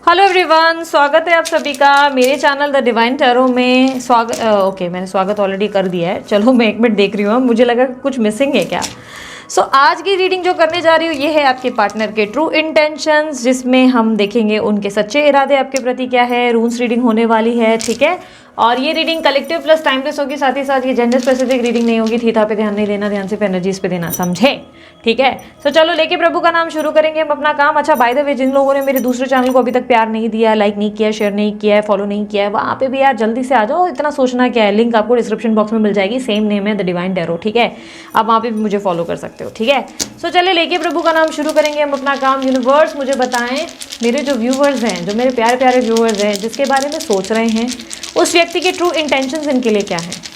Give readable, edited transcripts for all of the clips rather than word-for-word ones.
Hello everyone, स्वागत है आप सभी का मेरे चैनल द डिवाइन टैरो में। ओके, मैंने स्वागत ऑलरेडी कर दिया है। चलो मैं एक मिनट देख रही हूँ, मुझे लगा कुछ मिसिंग है क्या। आज की रीडिंग जो करने जा रही हूँ ये है आपके पार्टनर के ट्रू इंटेंशंस, जिसमें हम देखेंगे उनके सच्चे इरादे आपके प्रति क्या है। रून्स रीडिंग होने वाली है, ठीक है। और ये रीडिंग कलेक्टिव प्लस टाइमलेस होगी, साथ ही साथ ये जेंडर स्पेसिफिक रीडिंग नहीं होगी। थीथा पे ध्यान नहीं देना, ध्यान सिर्फ एनर्जीज पे देना, समझे, ठीक है। चलो लेके प्रभु का नाम शुरू करेंगे हम अपना काम। अच्छा, बाय द वे, जिन लोगों ने मेरे दूसरे चैनल को अभी तक प्यार नहीं दिया, लाइक नहीं किया, शेयर नहीं किया है, फॉलो नहीं किया है, वहाँ पे भी यार जल्दी से आ जाओ। इतना सोचना क्या है, लिंक आपको डिस्क्रिप्शन बॉक्स में मिल जाएगी। सेम नेम है द डिवाइन टैरो, ठीक है। आप वहाँ पे भी मुझे फॉलो कर सकते हो, ठीक है। चलिए लेके प्रभु का नाम शुरू करेंगे हम अपना काम। यूनिवर्स मुझे बताएं, मेरे जो व्यूवर्स हैं, जो मेरे प्यारे प्यारे व्यूवर्स हैं, जिसके बारे में सोच रहे हैं, उस व्यक्ति के ट्रू इंटेंशंस इनके लिए क्या है।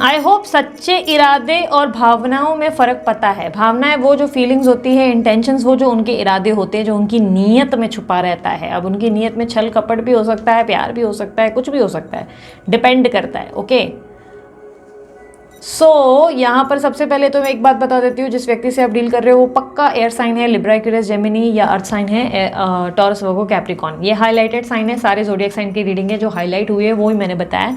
आई होप सच्चे इरादे और भावनाओं में फ़र्क पता है। भावनाएं वो जो फीलिंग्स होती है, इंटेंशंस वो जो उनके इरादे होते हैं, जो उनकी नीयत में छुपा रहता है। अब उनकी नीयत में छल कपट भी हो सकता है, प्यार भी हो सकता है, कुछ भी हो सकता है, डिपेंड करता है। ओके, यहाँ पर सबसे पहले तो मैं एक बात बता देती हूँ, जिस व्यक्ति से आप डील कर रहे हो वो पक्का एयर साइन है, लिब्रा, एक्वेरियस, जेमिनी, या अर्थ साइन है, टॉरस, वर्गो, कैप्रिकॉर्न। ये हाईलाइटेड साइन है, सारे ज़ोडिएक साइन की रीडिंग है। जो हाईलाइट हुई है वो ही मैंने बताया।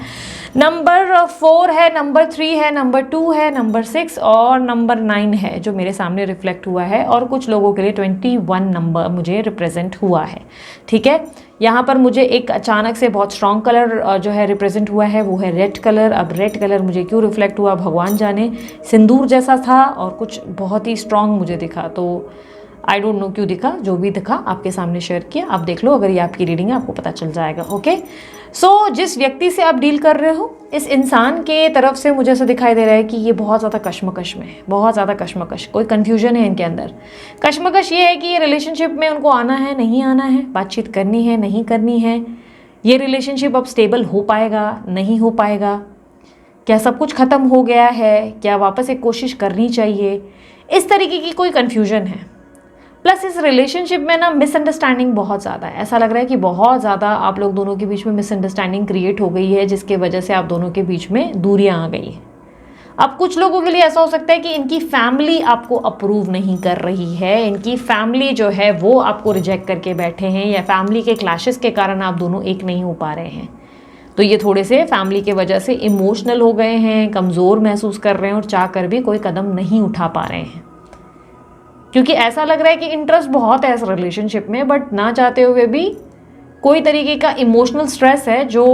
नंबर 4 है, नंबर 3 है, नंबर 2 है, नंबर 6 और नंबर 9 है, जो मेरे सामने रिफ्लेक्ट हुआ है। और कुछ लोगों के लिए 21 नंबर मुझे रिप्रेजेंट हुआ है, ठीक है। यहाँ पर मुझे एक अचानक से बहुत स्ट्रॉन्ग कलर जो है रिप्रेजेंट हुआ है, वो है रेड कलर। अब रेड कलर मुझे क्यों रिफ्लेक्ट हुआ भगवान जाने। सिंदूर जैसा था और कुछ बहुत ही स्ट्रॉन्ग मुझे दिखा, तो आई डोंट नो क्यों दिखा। जो भी दिखा आपके सामने शेयर किया, आप देख लो। अगर ये आपकी रीडिंग है आपको पता चल जाएगा। ओके, जिस व्यक्ति से आप डील कर रहे हो, इस इंसान के तरफ से मुझे ऐसा दिखाई दे रहा है कि ये बहुत ज़्यादा कश्मकश में है, बहुत ज़्यादा कश्मकश, कोई कन्फ्यूजन है इनके अंदर। कश्मकश ये है कि ये रिलेशनशिप में उनको आना है, नहीं आना है, बातचीत करनी है, नहीं करनी है, ये रिलेशनशिप अब स्टेबल हो पाएगा, नहीं हो पाएगा, क्या सब कुछ ख़त्म हो गया है, क्या वापस एक कोशिश करनी चाहिए, इस तरीके की कोई कन्फ्यूजन है। प्लस इस रिलेशनशिप में ना मिसअंडरस्टैंडिंग बहुत ज़्यादा है। ऐसा लग रहा है कि बहुत ज़्यादा आप लोग दोनों के बीच में मिसअंडरस्टैंडिंग क्रिएट हो गई है, जिसके वजह से आप दोनों के बीच में दूरियां आ गई हैं। अब कुछ लोगों के लिए ऐसा हो सकता है कि इनकी फैमिली आपको अप्रूव नहीं कर रही है, इनकी फैमिली जो है वो आपको रिजेक्ट करके बैठे हैं, या फैमिली के क्लैशेस के कारण आप दोनों एक नहीं हो पा रहे हैं। तो ये थोड़े से फैमिली के वजह से इमोशनल हो गए हैं, कमज़ोर महसूस कर रहे हैं और चाह कर भी कोई कदम नहीं उठा पा रहे हैं, क्योंकि ऐसा लग रहा है कि इंटरेस्ट बहुत है इस रिलेशनशिप में, बट ना चाहते हुए भी कोई तरीके का इमोशनल स्ट्रेस है जो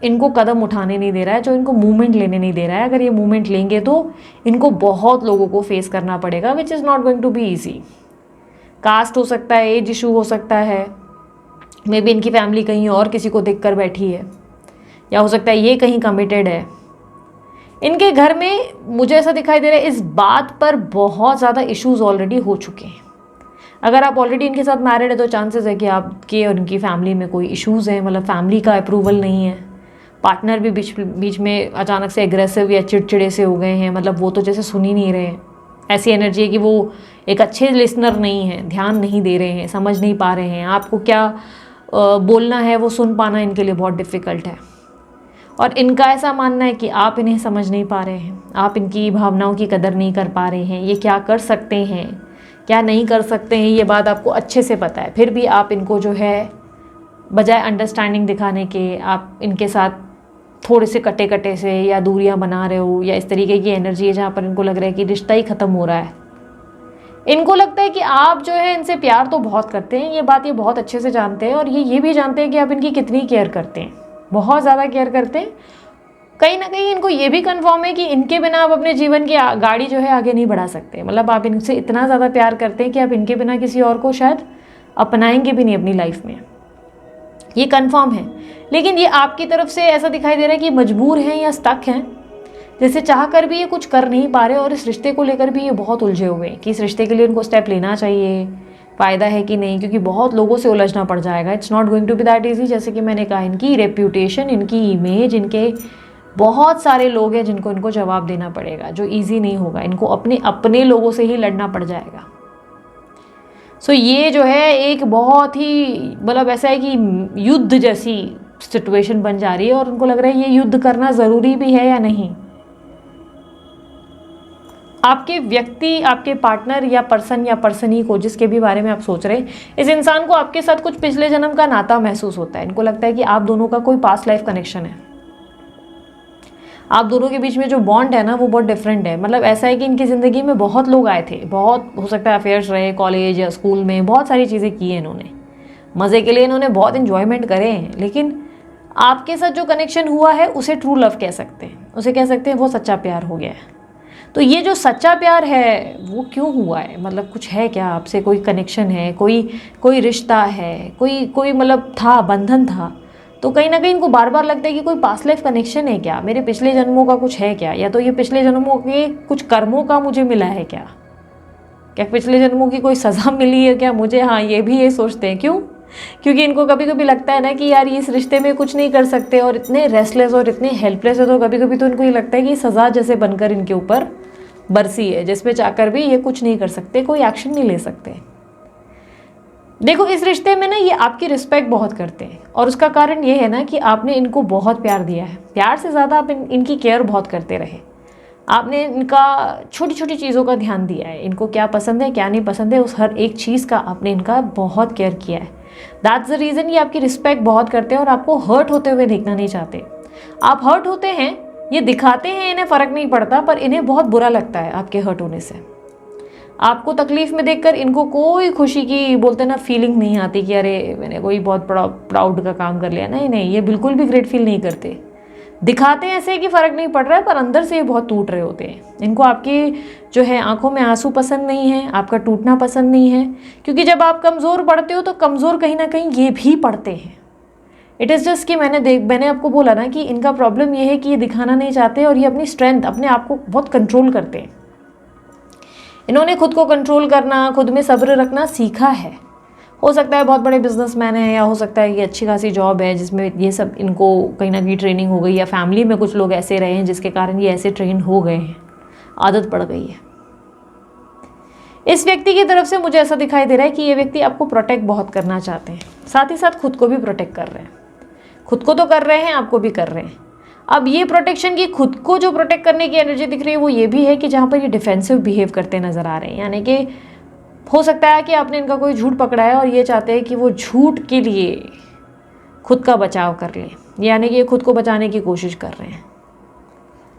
इनको कदम उठाने नहीं दे रहा है, जो इनको मूवमेंट लेने नहीं दे रहा है। अगर ये मूवमेंट लेंगे तो इनको बहुत लोगों को फेस करना पड़ेगा, which is not going to be easy. Cost हो सकता है, एज इशू हो सकता है, मे बी इनकी फैमिली कहीं और किसी को देख कर बैठी है, या हो सकता है ये कहीं कमिटेड है। इनके घर में मुझे ऐसा दिखाई दे रहा है इस बात पर बहुत ज़्यादा इश्यूज ऑलरेडी हो चुके हैं। अगर आप ऑलरेडी इनके साथ मैरिड है तो चांसेस है कि आपके और इनकी फैमिली में कोई इश्यूज़ हैं, मतलब फैमिली का अप्रूवल नहीं है। पार्टनर भी बीच में अचानक से एग्रेसिव या चिड़चिड़े से हो गए हैं, मतलब वो तो जैसे सुन ही नहीं रहे हैं। ऐसी एनर्जी है कि वो एक अच्छे लिसनर नहीं है, ध्यान नहीं दे रहे हैं, समझ नहीं पा रहे हैं। आपको क्या बोलना है वो सुन पाना इनके लिए बहुत डिफ़िकल्ट है। और इनका ऐसा मानना है कि आप इन्हें समझ नहीं पा रहे हैं, आप इनकी भावनाओं की कदर नहीं कर पा रहे हैं। ये क्या कर सकते हैं, क्या नहीं कर सकते हैं, ये बात आपको अच्छे से पता है। फिर भी आप इनको जो है बजाय अंडरस्टैंडिंग दिखाने के, आप इनके साथ थोड़े से कटे कटे से या दूरियां बना रहे हो, या इस तरीके की एनर्जी है जहाँ पर इनको लग रहा है कि रिश्ता ही ख़त्म हो रहा है। इनको लगता है कि आप जो है इनसे प्यार तो बहुत करते हैं, ये बात ये बहुत अच्छे से जानते हैं, और ये भी जानते हैं कि आप इनकी कितनी केयर करते हैं, बहुत ज़्यादा केयर करते हैं। कहीं ना कहीं इनको ये भी कंफर्म है कि इनके बिना आप अपने जीवन की गाड़ी जो है आगे नहीं बढ़ा सकते। मतलब आप इनसे इतना ज़्यादा प्यार करते हैं कि आप इनके बिना किसी और को शायद अपनाएंगे भी नहीं अपनी लाइफ में, ये कंफर्म है। लेकिन ये आपकी तरफ से ऐसा दिखाई दे रहा है कि मजबूर हैं या स्टक हैं, जैसे चाह कर भी ये कुछ कर नहीं पा रहे, और इस रिश्ते को लेकर भी ये बहुत उलझे हुए हैं कि इस रिश्ते के लिए उनको स्टेप लेना चाहिए, फ़ायदा है कि नहीं, क्योंकि बहुत लोगों से उलझना पड़ जाएगा। It's not going to be that easy. जैसे कि मैंने कहा, इनकी रेप्यूटेशन, इनकी इमेज, इनके बहुत सारे लोग हैं जिनको इनको जवाब देना पड़ेगा, जो ईजी नहीं होगा। इनको अपने लोगों से ही लड़ना पड़ जाएगा। ये जो है एक बहुत ही मतलब ऐसा है कि युद्ध जैसी सिचुएशन बन जा रही है और उनको लग रहा है ये युद्ध करना ज़रूरी भी है या नहीं। आपके व्यक्ति, आपके पार्टनर या पर्सनी को जिसके भी बारे में आप सोच रहे हैं, इस इंसान को आपके साथ कुछ पिछले जन्म का नाता महसूस होता है। इनको लगता है कि आप दोनों का कोई पास्ट लाइफ कनेक्शन है। आप दोनों के बीच में जो बॉन्ड है ना वो बहुत डिफरेंट है। मतलब ऐसा है कि इनकी ज़िंदगी में बहुत लोग आए थे, बहुत हो सकता है अफेयर्स रहे, कॉलेज या स्कूल में बहुत सारी चीज़ें की हैं इन्होंने, मज़े के लिए इन्होंने बहुत इन्जॉयमेंट करे हैं। लेकिन आपके साथ जो कनेक्शन हुआ है उसे ट्रू लव कह सकते हैं, उसे कह सकते हैं वो सच्चा प्यार हो गया है। तो ये जो सच्चा प्यार है वो क्यों हुआ है, मतलब कुछ है क्या आपसे, कोई कनेक्शन है, कोई रिश्ता है, कोई मतलब था, बंधन था। तो कहीं ना कहीं इनको बार बार लगता है कि कोई पास्ट लाइफ कनेक्शन है क्या, मेरे पिछले जन्मों का कुछ है क्या, या तो ये पिछले जन्मों के कुछ कर्मों का मुझे मिला है क्या पिछले जन्मों की कोई सज़ा मिली है क्या मुझे। हाँ, ये भी ये सोचते हैं। क्यों? क्योंकि इनको कभी कभी लगता है ना कि यार इस रिश्ते में कुछ नहीं कर सकते और इतने रेस्टलेस और इतने हेल्पलेस है, तो कभी कभी तो इनको ये लगता है कि सज़ा जैसे बनकर इनके ऊपर बरसी है, जिसमें चाहकर भी ये कुछ नहीं कर सकते, कोई एक्शन नहीं ले सकते। देखो, इस रिश्ते में ना ये आपकी रिस्पेक्ट बहुत करते हैं और उसका कारण ये है ना कि आपने इनको बहुत प्यार दिया है। प्यार से ज़्यादा आप इनकी केयर बहुत करते रहे। आपने इनका छोटी छोटी चीज़ों का ध्यान दिया है, इनको क्या पसंद है क्या नहीं पसंद है, उस हर एक चीज़ का आपने इनका बहुत केयर किया है। दैट्स द रीज़न ये आपकी रिस्पेक्ट बहुत करते हैं और आपको हर्ट होते हुए देखना नहीं चाहते। आप हर्ट होते हैं, ये दिखाते हैं, इन्हें फ़र्क नहीं पड़ता, पर इन्हें बहुत बुरा लगता है आपके हर्ट होने से। आपको तकलीफ़ में देखकर इनको कोई खुशी की, बोलते ना, फीलिंग नहीं आती कि अरे मैंने कोई बहुत बड़ा प्राउड का काम कर लिया। नहीं नहीं, ये बिल्कुल भी ग्रेट फील नहीं करते। दिखाते हैं ऐसे कि फ़र्क नहीं पड़ रहा है, पर अंदर से ये बहुत टूट रहे होते हैं। इनको आपकी जो है आंखों में आंसू पसंद नहीं है, आपका टूटना पसंद नहीं है, क्योंकि जब आप कमज़ोर पड़ते हो तो कमज़ोर कहीं ना कहीं ये भी पड़ते हैं। इट इज़ जस्ट कि मैंने आपको बोला ना कि इनका प्रॉब्लम ये है कि ये दिखाना नहीं चाहते और ये अपनी स्ट्रेंथ, अपने आप को बहुत कंट्रोल करते हैं। इन्होंने खुद को कंट्रोल करना, खुद में सब्र रखना सीखा है। हो सकता है बहुत बड़े बिजनेसमैन हैं, या हो सकता है कि अच्छी खासी जॉब है जिसमें ये सब इनको कहीं ना कहीं ट्रेनिंग हो गई, या फैमिली में कुछ लोग ऐसे रहे हैं जिसके कारण ये ऐसे ट्रेन हो गए हैं, आदत पड़ गई है। इस व्यक्ति की तरफ से मुझे ऐसा दिखाई दे रहा है कि ये व्यक्ति आपको प्रोटेक्ट बहुत करना चाहते हैं, साथ ही साथ खुद को भी प्रोटेक्ट कर रहे हैं। खुद को तो कर रहे हैं, आपको भी कर रहे हैं। अब ये प्रोटेक्शन की, खुद को जो प्रोटेक्ट करने की एनर्जी दिख रही है वो ये भी है कि जहाँ पर ये डिफेंसिव बिहेव करते नज़र आ रहे हैं। यानी कि हो सकता है कि आपने इनका कोई झूठ पकड़ा है और ये चाहते हैं कि वो झूठ के लिए खुद का बचाव कर लें, यानी कि ये खुद को बचाने की कोशिश कर रहे हैं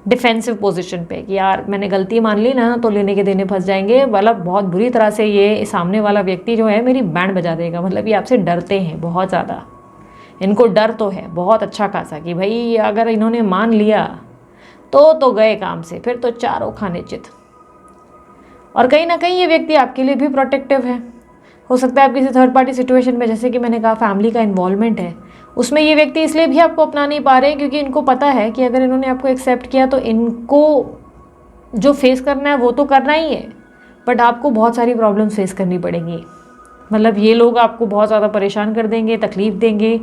डिफेंसिव पोजीशन पे कि यार मैंने गलती मान ली ना तो लेने के देने फंस जाएंगे, मतलब बहुत बुरी तरह से ये सामने वाला व्यक्ति जो है मेरी बैंड बजा देगा। मतलब ये आपसे डरते हैं बहुत ज़्यादा। इनको डर तो है बहुत अच्छा खासा कि भाई अगर इन्होंने मान लिया तो गए काम से, फिर तो चारों खाने चित। और कहीं ना कहीं ये व्यक्ति आपके लिए भी प्रोटेक्टिव है। हो सकता है आप किसी थर्ड पार्टी सिचुएशन में, जैसे कि मैंने कहा फैमिली का इन्वॉल्वमेंट है, उसमें ये व्यक्ति इसलिए भी आपको अपना नहीं पा रहे हैं क्योंकि इनको पता है कि अगर इन्होंने आपको एक्सेप्ट किया तो इनको जो फेस करना है वो तो करना ही है, बट आपको बहुत सारी प्रॉब्लम्स फेस करनी पड़ेंगी। मतलब ये लोग आपको बहुत ज़्यादा परेशान कर देंगे, तकलीफ़ देंगे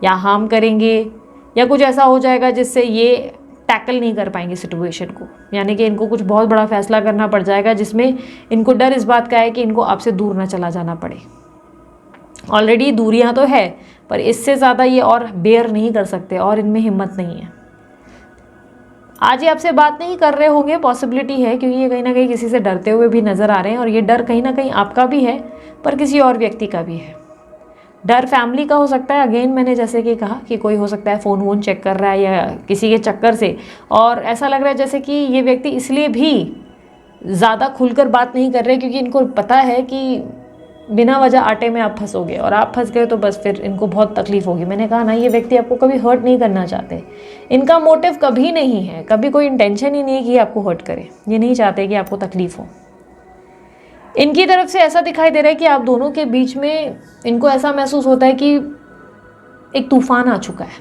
या हार्म करेंगे, या कुछ ऐसा हो जाएगा जिससे ये टैकल नहीं कर पाएंगे सिचुएशन को। यानी कि इनको कुछ बहुत बड़ा फैसला करना पड़ जाएगा जिसमें इनको डर इस बात का है कि इनको आपसे दूर ना चला जाना पड़े। ऑलरेडी दूरियां तो है, पर इससे ज़्यादा ये और बेयर नहीं कर सकते और इनमें हिम्मत नहीं है। आज ये आपसे बात नहीं कर रहे होंगे, पॉसिबिलिटी है, क्योंकि ये कहीं ना कहीं किसी से डरते हुए भी नज़र आ रहे हैं और ये डर कहीं ना कहीं आपका भी है पर किसी और व्यक्ति का भी है। डर फैमिली का हो सकता है, अगेन मैंने जैसे कि कहा कि कोई हो सकता है फ़ोन वोन चेक कर रहा है या किसी के चक्कर से, और ऐसा लग रहा है जैसे कि ये व्यक्ति इसलिए भी ज़्यादा खुलकर बात नहीं कर रहे क्योंकि इनको पता है कि बिना वजह आटे में आप फंसोगे और आप फंस गए तो बस फिर इनको बहुत तकलीफ होगी। मैंने कहा ना, ये व्यक्ति आपको कभी हर्ट नहीं करना चाहते। इनका मोटिव कभी नहीं है, कभी कोई इंटेंशन ही नहीं है कि आपको हर्ट करे। ये नहीं चाहते कि आपको तकलीफ हो। इनकी तरफ से ऐसा दिखाई दे रहा है कि आप दोनों के बीच में इनको ऐसा महसूस होता है कि एक तूफान आ चुका है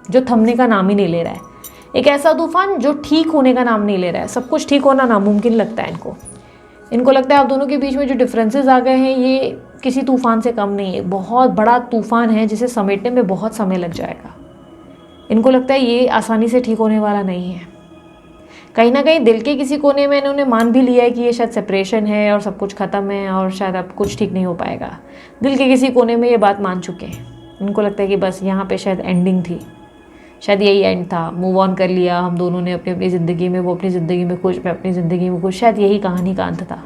जो थमने का नाम ही नहीं ले रहा है। एक ऐसा तूफान जो ठीक होने का नाम नहीं ले रहा है। सब कुछ ठीक होना नामुमकिन लगता है इनको लगता है आप दोनों के बीच में जो डिफरेंसेस आ गए हैं ये किसी तूफान से कम नहीं है। बहुत बड़ा तूफान है जिसे समेटने में बहुत समय लग जाएगा। इनको लगता है ये आसानी से ठीक होने वाला नहीं है। कहीं ना कहीं दिल के किसी कोने में इन्होंने मान भी लिया है कि ये शायद सेपरेशन है और सब कुछ ख़त्म है और शायद अब कुछ ठीक नहीं हो पाएगा। दिल के किसी कोने में ये बात मान चुके हैं। इनको लगता है कि बस यहाँ पे शायद एंडिंग थी, शायद यही एंड था, मूव ऑन कर लिया हम दोनों ने अपनी अपनी ज़िंदगी में, वो अपनी ज़िंदगी में खुश, मैं अपनी ज़िंदगी में खुश, शायद यही कहानी का अंत था।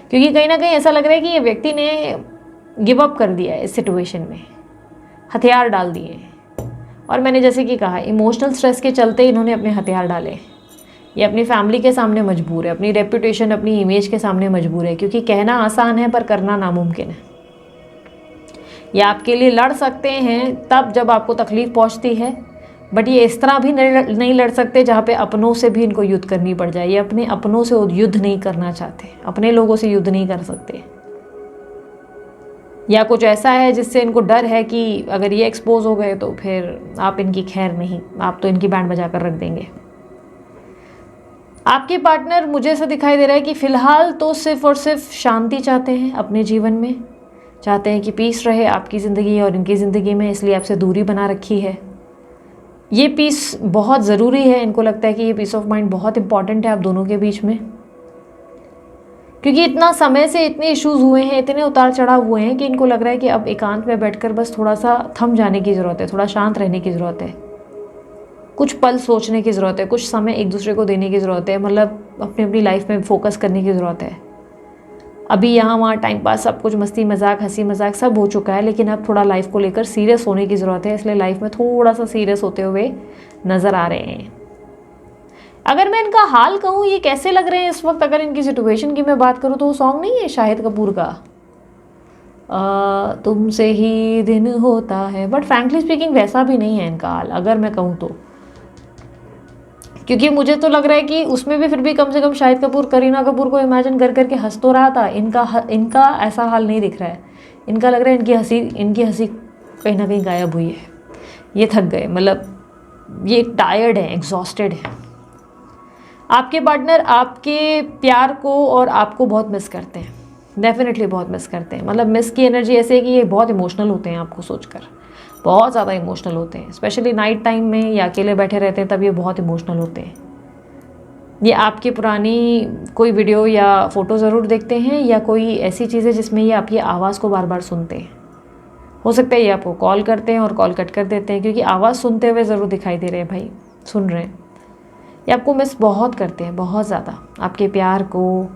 क्योंकि कहीं ना कहीं ऐसा लग रहा है कि ये व्यक्ति ने गिव अप कर दिया है इस सिचुएशन में, हथियार डाल दिए। और मैंने जैसे कि कहा, इमोशनल स्ट्रेस के चलते इन्होंने अपने हथियार डाले। ये अपनी फैमिली के सामने मजबूर है, अपनी रेपुटेशन, अपनी इमेज के सामने मजबूर है, क्योंकि कहना आसान है पर करना नामुमकिन है। ये आपके लिए लड़ सकते हैं तब जब आपको तकलीफ़ पहुंचती है, बट ये इस तरह भी नहीं लड़ सकते जहाँ पे अपनों से भी इनको युद्ध करनी पड़ जाए। ये अपने अपनों से युद्ध नहीं करना चाहते, अपने लोगों से युद्ध नहीं कर सकते। या कुछ ऐसा है जिससे इनको डर है कि अगर ये एक्सपोज हो गए तो फिर आप इनकी खैर नहीं, आप तो इनकी बैंड बजा कर रख देंगे। आपके पार्टनर मुझे ऐसा दिखाई दे रहा है कि फ़िलहाल तो सिर्फ़ और सिर्फ शांति चाहते हैं अपने जीवन में, चाहते हैं कि पीस रहे आपकी ज़िंदगी और इनकी ज़िंदगी में, इसलिए आपसे दूरी बना रखी है। ये पीस बहुत ज़रूरी है, इनको लगता है कि ये पीस ऑफ माइंड बहुत इंपॉर्टेंट है आप दोनों के बीच में, क्योंकि इतना समय से इतने इश्यूज़ हुए हैं, इतने उतार चढ़ाव हुए हैं कि इनको लग रहा है कि अब एकांत में बैठकर बस थोड़ा सा थम जाने की ज़रूरत है, थोड़ा शांत रहने की ज़रूरत है, कुछ पल सोचने की ज़रूरत है, कुछ समय एक दूसरे को देने की ज़रूरत है, मतलब अपनी अपनी लाइफ में फोकस करने की ज़रूरत है। अभी यहाँ वहाँ टाइम पास सब कुछ, मस्ती मजाक, हंसी मजाक सब हो चुका है, लेकिन अब थोड़ा लाइफ को लेकर सीरियस होने की ज़रूरत है, इसलिए लाइफ में थोड़ा सा सीरियस होते हुए नज़र आ रहे हैं। अगर मैं इनका हाल कहूँ ये कैसे लग रहे हैं इस वक्त, अगर इनकी सिचुएशन की मैं बात करूँ तो वो सॉन्ग नहीं है शाहिद कपूर का, तुमसे ही दिन होता है, बट फ्रैंकली स्पीकिंग वैसा भी नहीं है इनका हाल अगर मैं कहूँ तो। क्योंकि मुझे तो लग रहा है कि उसमें भी फिर भी कम से कम शाहिद कपूर करीना कपूर को इमेजिन कर करके हंस तो रहा था। इनका ऐसा हाल नहीं दिख रहा है। इनका लग रहा है इनकी हंसी कहीं ना कहीं गायब हुई है, ये थक गए, मतलब ये टायर्ड है, एग्जॉस्टेड है। आपके पार्टनर आपके प्यार को और आपको बहुत मिस करते हैं, डेफिनेटली बहुत मिस करते हैं। मतलब मिस की एनर्जी ऐसे है कि ये बहुत इमोशनल होते हैं, आपको सोचकर बहुत ज़्यादा इमोशनल होते हैं, स्पेशली नाइट टाइम में या अकेले बैठे रहते हैं तब ये बहुत इमोशनल होते हैं। ये आपकी पुरानी कोई वीडियो या फ़ोटो ज़रूर देखते हैं, या कोई ऐसी चीज़ है जिसमें ये आपकी आवाज़ को बार बार सुनते हैं। हो सकता है ये आपको कॉल करते हैं और कॉल कट कर देते हैं, क्योंकि आवाज़ सुनते हुए ज़रूर दिखाई दे रहे हैं, भाई सुन रहे हैं। ये आपको मिस बहुत करते हैं, बहुत ज़्यादा, आपके प्यार को,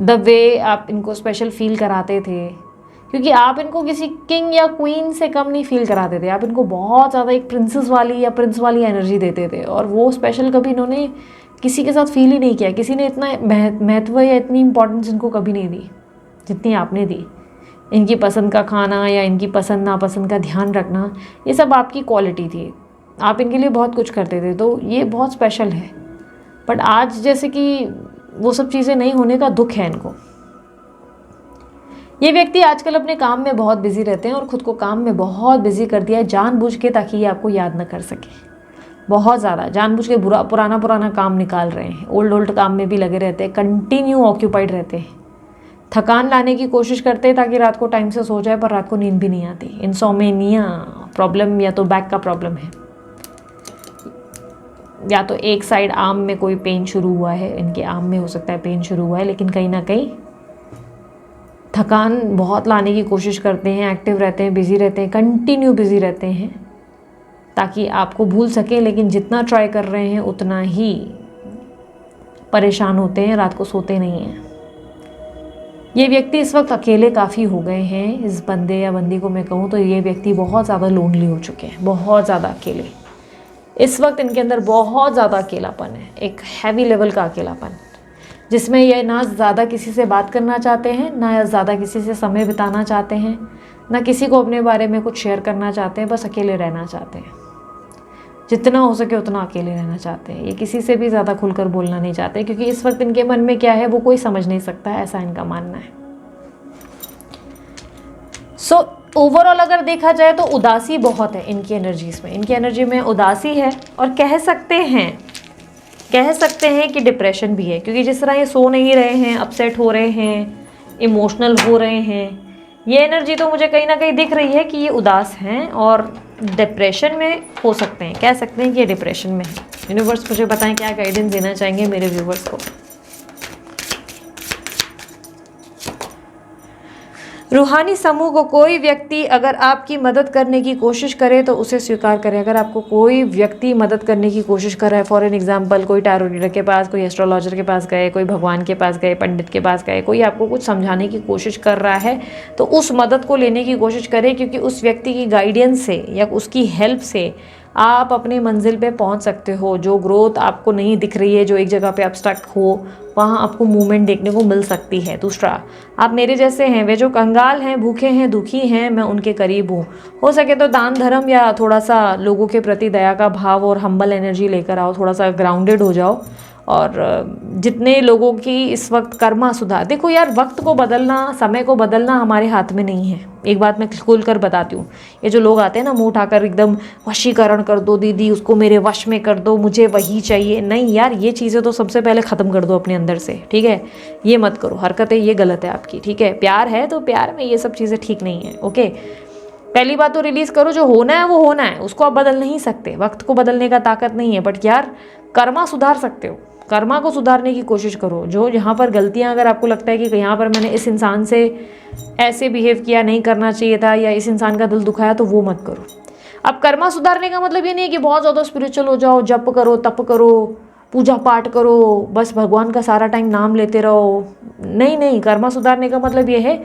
द वे आप इनको स्पेशल फील कराते थे, क्योंकि आप इनको किसी किंग या क्वीन से कम नहीं फील कराते थे। आप इनको बहुत ज़्यादा एक प्रिंसेस वाली या प्रिंस वाली एनर्जी देते थे, और वो स्पेशल कभी इन्होंने किसी के साथ फील ही नहीं किया। किसी ने इतना महत्व या इतनी इंपॉर्टेंस इनको कभी नहीं दी जितनी आपने दी। इनकी पसंद का खाना या इनकी पसंद नापसंद का ध्यान रखना, ये सब आपकी क्वालिटी थी। आप इनके लिए बहुत कुछ करते थे, तो ये बहुत स्पेशल है। बट आज जैसे कि वो सब चीज़ें नहीं होने का दुख है इनको। ये व्यक्ति आजकल अपने काम में बहुत बिजी रहते हैं और ख़ुद को काम में बहुत बिजी कर दिया है जानबूझ के, ताकि ये आपको याद न कर सके। बहुत ज़्यादा जानबूझ के पुराना काम निकाल रहे हैं, ओल्ड काम में भी लगे रहते हैं, कंटिन्यू ऑक्यूपाइड रहते हैं, थकान लाने की कोशिश करते हैं ताकि रात को टाइम से सो जाए, पर रात को नींद भी नहीं आती। इंसोमेनिया प्रॉब्लम या तो बैक का प्रॉब्लम है, या तो एक साइड आर्म में कोई पेन शुरू हुआ है, इनके आर्म में हो सकता है पेन शुरू हुआ है, लेकिन कहीं ना कहीं थकान बहुत लाने की कोशिश करते हैं, एक्टिव रहते हैं, बिज़ी रहते हैं, कंटिन्यू बिज़ी रहते हैं ताकि आपको भूल सकें, लेकिन जितना ट्राई कर रहे हैं उतना ही परेशान होते हैं, रात को सोते नहीं हैं। ये व्यक्ति इस वक्त अकेले काफ़ी हो गए हैं। इस बंदे या बंदी को मैं कहूँ तो ये व्यक्ति बहुत ज़्यादा लोनली हो चुके हैं, बहुत ज़्यादा अकेले। इस वक्त इनके अंदर बहुत ज़्यादा अकेलापन है, एक हैवी लेवल का अकेलापन, जिसमें ये ना ज़्यादा किसी से बात करना चाहते हैं, ना ज़्यादा किसी से समय बिताना चाहते हैं, ना किसी को अपने बारे में कुछ शेयर करना चाहते हैं, बस अकेले रहना चाहते हैं। जितना हो सके उतना अकेले रहना चाहते हैं। ये किसी से भी ज़्यादा खुलकर बोलना नहीं चाहते, क्योंकि इस वक्त इनके मन में क्या है वो कोई समझ नहीं सकता, ऐसा इनका मानना है। सो ओवरऑल अगर देखा जाए तो उदासी बहुत है इनकी एनर्जीज में, इनकी एनर्जी में उदासी है, और कह सकते हैं कि डिप्रेशन भी है, क्योंकि जिस तरह ये सो नहीं रहे हैं, अपसेट हो रहे हैं, इमोशनल हो रहे हैं, ये एनर्जी तो मुझे कहीं ना कहीं दिख रही है कि ये उदास हैं और डिप्रेशन में हो सकते हैं, कह सकते हैं कि ये डिप्रेशन में है। यूनिवर्स मुझे बताएं क्या गाइडेंस देना चाहेंगे मेरे व्यूवर्स को। रूहानी समूह को कोई व्यक्ति अगर आपकी मदद करने की कोशिश करे तो उसे स्वीकार करें। अगर आपको कोई व्यक्ति मदद करने की कोशिश कर रहा है, फॉर एन एग्जाम्पल कोई टैरो रीडर के पास, कोई एस्ट्रोलॉजर के पास गए, कोई भगवान के पास गए, पंडित के पास गए, कोई आपको कुछ समझाने की कोशिश कर रहा है, तो उस मदद को लेने की कोशिश करें, क्योंकि उस व्यक्ति की गाइडेंस से या उसकी हेल्प से आप अपनी मंजिल पे पहुंच सकते हो। जो ग्रोथ आपको नहीं दिख रही है, जो एक जगह पे आप स्टक हो, वहाँ आपको मूवमेंट देखने को मिल सकती है। दूसरा, आप मेरे जैसे हैं, वे जो कंगाल हैं, भूखे हैं, दुखी हैं, मैं उनके करीब हूँ। हो सके तो दान धर्म या थोड़ा सा लोगों के प्रति दया का भाव और हम्बल एनर्जी लेकर आओ, थोड़ा सा ग्राउंडेड हो जाओ। और जितने लोगों की इस वक्त कर्मा सुधार, देखो यार, वक्त को बदलना, समय को बदलना हमारे हाथ में नहीं है। एक बात मैं खुल कर बताती हूँ, ये जो लोग आते हैं ना मुंह उठाकर एकदम वशीकरण कर दो दीदी, उसको मेरे वश में कर दो, मुझे वही चाहिए, नहीं यार, ये चीज़ें तो सबसे पहले ख़त्म कर दो अपने अंदर से, ठीक है। ये मत करो, हरकतें ये गलत है आपकी, ठीक है। प्यार है तो प्यार में ये सब चीज़ें ठीक नहीं है, ओके। पहली बात तो रिलीज़ करो, जो होना है वो होना है, उसको आप बदल नहीं सकते, वक्त को बदलने का ताकत नहीं है। बट यार, कर्मा सुधार सकते हो, कर्मा को सुधारने की कोशिश करो। जो यहाँ पर गलतियाँ, अगर आपको लगता है कि यहाँ पर मैंने इस इंसान से ऐसे बिहेव किया, नहीं करना चाहिए था, या इस इंसान का दिल दुखाया, तो वो मत करो। अब कर्मा सुधारने का मतलब ये नहीं है कि बहुत ज़्यादा स्पिरिचुअल हो जाओ, जप करो, तप करो, पूजा पाठ करो, बस भगवान का सारा टाइम नाम लेते रहो। नहीं नहीं, कर्मा सुधारने का मतलब ये है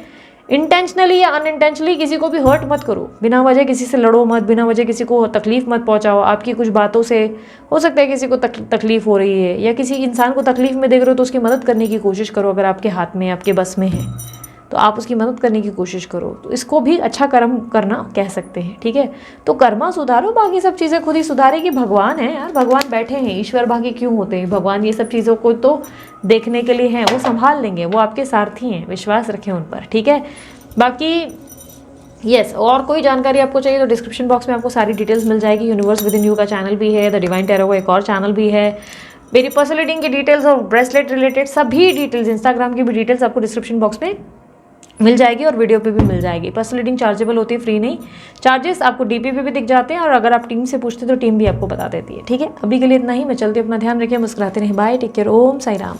इंटेंशनली या अनइंटेंशनली किसी को भी हर्ट मत करो, बिना वजह किसी से लड़ो मत, बिना वजह किसी को तकलीफ मत पहुंचाओ। आपकी कुछ बातों से हो सकता है किसी को तकलीफ हो रही है, या किसी इंसान को तकलीफ में देख रहे हो, तो उसकी मदद करने की कोशिश करो। अगर आपके हाथ में, आपके बस में है, तो आप उसकी मदद करने की कोशिश करो। तो इसको भी अच्छा कर्म करना कह सकते हैं, ठीक है। तो कर्मा सुधारो, बाकी सब चीज़ें खुद ही सुधारेगी। भगवान है यार, भगवान बैठे हैं, ईश्वर बाकी क्यों होते हैं, भगवान ये सब चीज़ों को तो देखने के लिए हैं, वो संभाल लेंगे, वो आपके सारथी हैं, विश्वास रखें उन पर, ठीक है। बाकी यस, और कोई जानकारी आपको चाहिए तो डिस्क्रिप्शन बॉक्स में आपको सारी डिटेल्स मिल जाएगी। यूनिवर्स विद इन यू का चैनल भी है, द डिवाइन टैरो का एक और चैनल भी है, मेरी पर्सनल रीडिंग की डिटेल्स और ब्रेसलेट रिलेटेड सभी डिटेल्स, इंस्टाग्राम की भी डिटेल्स आपको डिस्क्रिप्शन बॉक्स में मिल जाएगी और वीडियो पे भी मिल जाएगी। पर्सनल रीडिंग चार्जेबल होती है, फ्री नहीं। चार्जेस आपको डीपी पे भी दिख जाते हैं, और अगर आप टीम से पूछते तो टीम भी आपको बता देती है, ठीक है। अभी के लिए इतना ही, मैं चलती हूँ, अपना ध्यान रखिए, मुस्कुराते रहें, बाय, टेक केयर, ओम साई राम।